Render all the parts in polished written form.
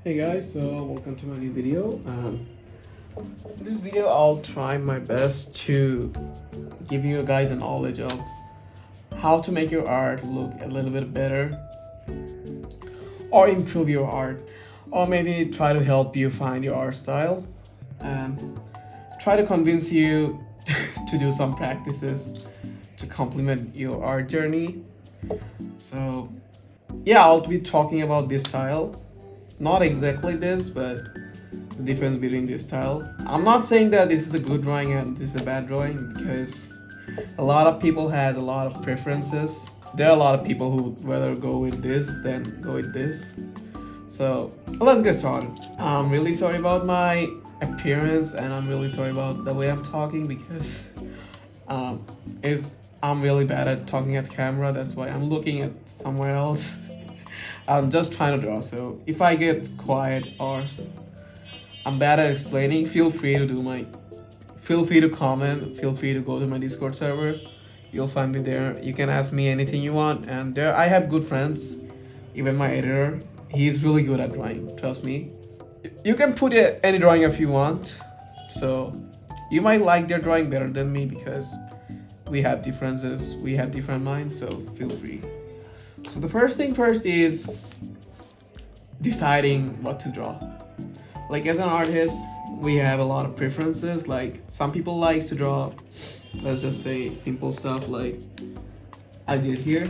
Hey guys, so welcome to my new video. In this video, I'll try my best to give you guys a knowledge of how to make your art look a little bit better, or improve your art, or maybe try to help you find your art style, and try to convince you to do some practices to complement your art journey. So, yeah, I'll be talking about this style. Not exactly this, but the difference between this style. I'm not saying that this is a good drawing and this is a bad drawing, because a lot of people has a lot of preferences. There are a lot of people who rather go with this than go with this. So let's get started. I'm really sorry about my appearance, and I'm really sorry about the way I'm talking, because I'm really bad at talking at camera. That's why I'm looking at somewhere else. I'm just trying to draw, so if I get quiet or I'm bad at explaining, feel free to comment, feel free to go to my Discord server. You'll find me there. You can ask me anything you want, and there I have good friends. Even my editor, he's really good at drawing, trust me. You can put any drawing if you want, so you might like their drawing better than me, because we have differences, we have different minds, so feel free. So the first thing first is deciding what to draw. Like, as an artist, we have a lot of preferences. Like, some people like to draw, let's just say, simple stuff like I did here.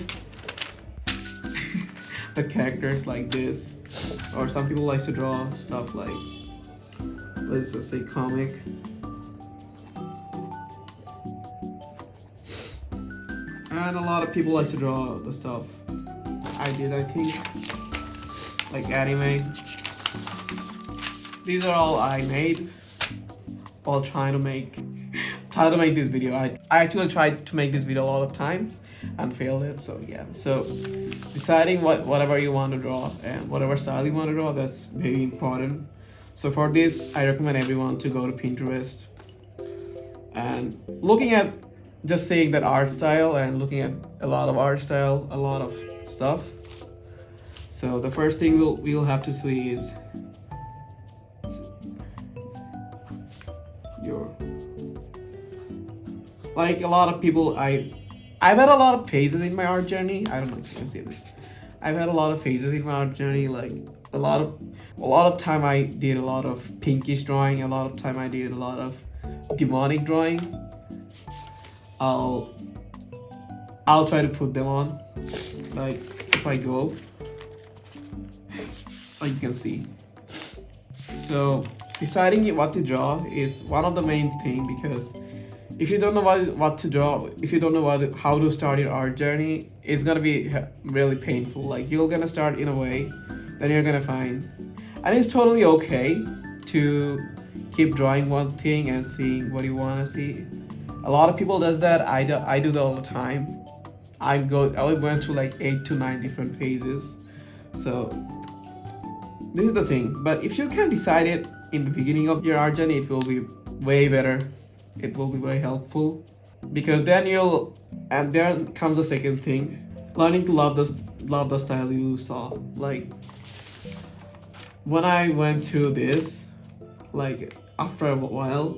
The characters like this. Or some people like to draw stuff like, let's just say, comic. And a lot of people like to draw the stuff I did, I think, like anime. These are all I made while trying to make this video. I actually tried to make this video a lot of times and failed it. So yeah. So deciding whatever you want to draw and whatever style you want to draw, that's very important. So for this, I recommend everyone to go to Pinterest and looking at just saying that art style and looking at a lot of art style, a lot of stuff. So the first thing we'll have to see is your, like, a lot of people, I've had a lot of phases in my art journey. I don't know if you can see this. I've had a lot of phases in my art journey. Like, a lot of time I did a lot of pinkish drawing, a lot of time I did a lot of demonic drawing. I'll try to put them on, like, if I go, like you can see. So deciding what to draw is one of the main thing, because if you don't know what to draw, if you don't know how to start your art journey, it's gonna be really painful. Like, you're gonna start in a way, then you're gonna find, and it's totally okay to keep drawing one thing and seeing what you want to see. A lot of people does that. I do that all the time. I went through like 8 to 9 different phases. So this is the thing. But if you can decide it in the beginning of your art journey, it will be way better. It will be very helpful, because then and then comes the second thing, learning to love the style you saw. Like, when I went through this, like, after a while,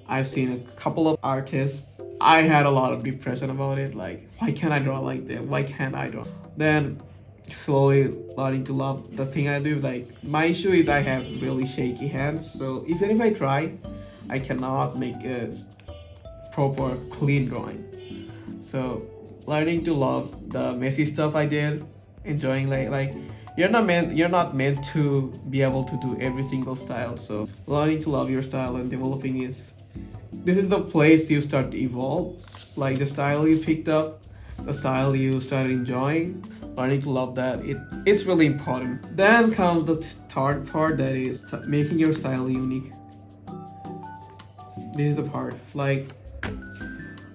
I've seen a couple of artists. I had a lot of depression about it. Like, why can't I draw like them? Why can't I draw? Then slowly learning to love the thing I do. Like, my issue is I have really shaky hands. So even if I try, I cannot make a proper clean drawing. So learning to love the messy stuff I did, enjoying like you're not meant to be able to do every single style. So learning to love your style and developing this is the place you start to evolve. Like, the style you picked up, the style you started enjoying, learning to love that, it's really important. Then comes the third part, that is making your style unique. This is the part, like,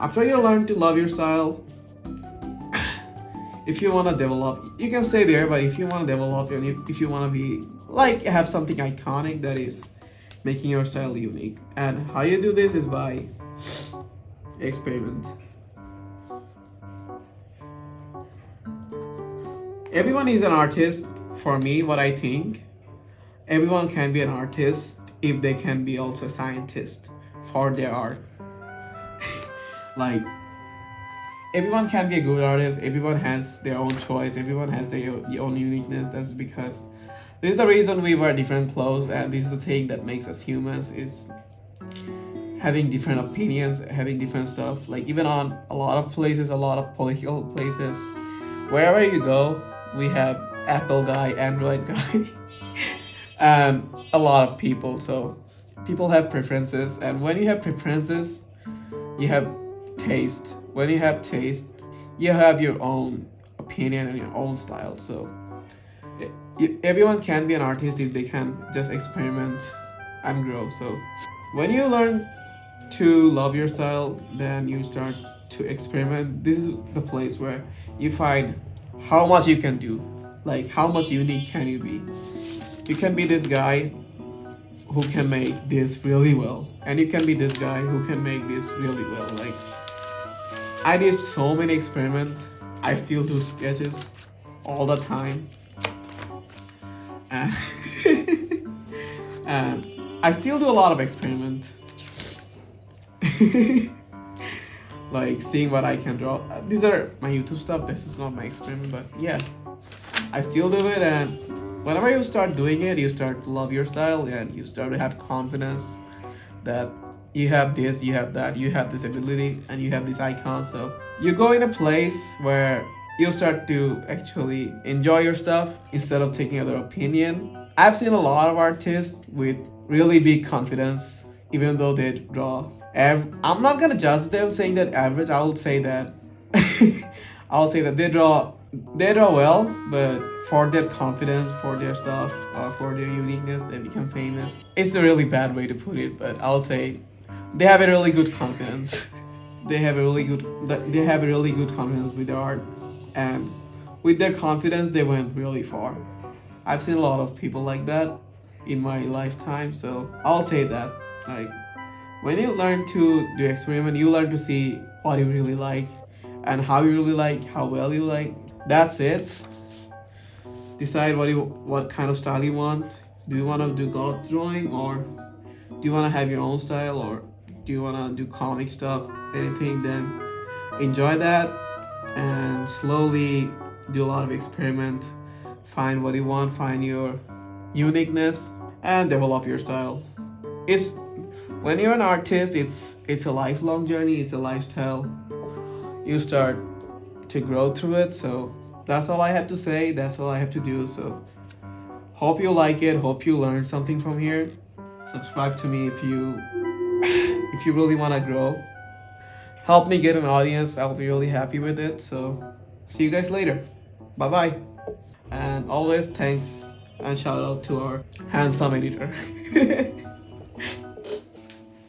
after you learn to love your style, if you want to develop, you can stay there. But if you want to develop, and if you want to be like, have something iconic, that is making your style unique. And how you do this is by experiment. Everyone is an artist, for me, what I think. everyone can be an artist if they can be also a scientist for their art. Like, everyone can be a good artist, everyone has their own choice, everyone has their own uniqueness. That's because this is the reason we wear different clothes, and this is the thing that makes us humans, is having different opinions, having different stuff. Like, even on a lot of places, a lot of political places, wherever you go, we have Apple guy, Android guy, and a lot of people. So people have preferences, and when you have preferences, you have taste. When you have taste, you have your own opinion and your own style. So everyone can be an artist if they can just experiment and grow. So when you learn to love your style, then you start to experiment. This is the place where you find how much you can do, like how much unique can you be. You can be this guy who can make this really well, and you can be this guy who can make this really well. Like, I did so many experiments. I still do sketches all the time, and, and I still do a lot of experiments. Like, seeing what I can draw. These are my YouTube stuff. This is not my experiment, but yeah, I still do it. And whenever you start doing it, you start to love your style, and you start to have confidence that you have this, you have that, you have this ability, and you have this icon. So you go in a place where you start to actually enjoy your stuff instead of taking other opinion. I've seen a lot of artists with really big confidence, even though they draw. I'm not gonna judge them saying that average. I'll say that I'll say that they draw well, but for their confidence, for their stuff, for their uniqueness, they become famous. It's a really bad way to put it, but I'll say they have a really good confidence. They have a really good confidence with their art, and with their confidence, they went really far. I've seen a lot of people like that in my lifetime, so I'll say that, like, when you learn to do experiment, you learn to see what you really like and how you really like, how well you like. That's it. Decide what kind of style you want. Do you want to do god drawing, or do you want to have your own style, or do you want to do comic stuff? Anything, then enjoy that and slowly do a lot of experiment. Find what you want, find your uniqueness, and develop your style. It's when you're an artist, it's a lifelong journey, it's a lifestyle. You start to grow through it. So that's all I have to say, that's all I have to do. So hope you like it, hope you learned something from here. Subscribe to me if you really want to grow. Help me get an audience, I'll be really happy with it. So see you guys later. Bye bye. And always thanks and shout out to our handsome editor.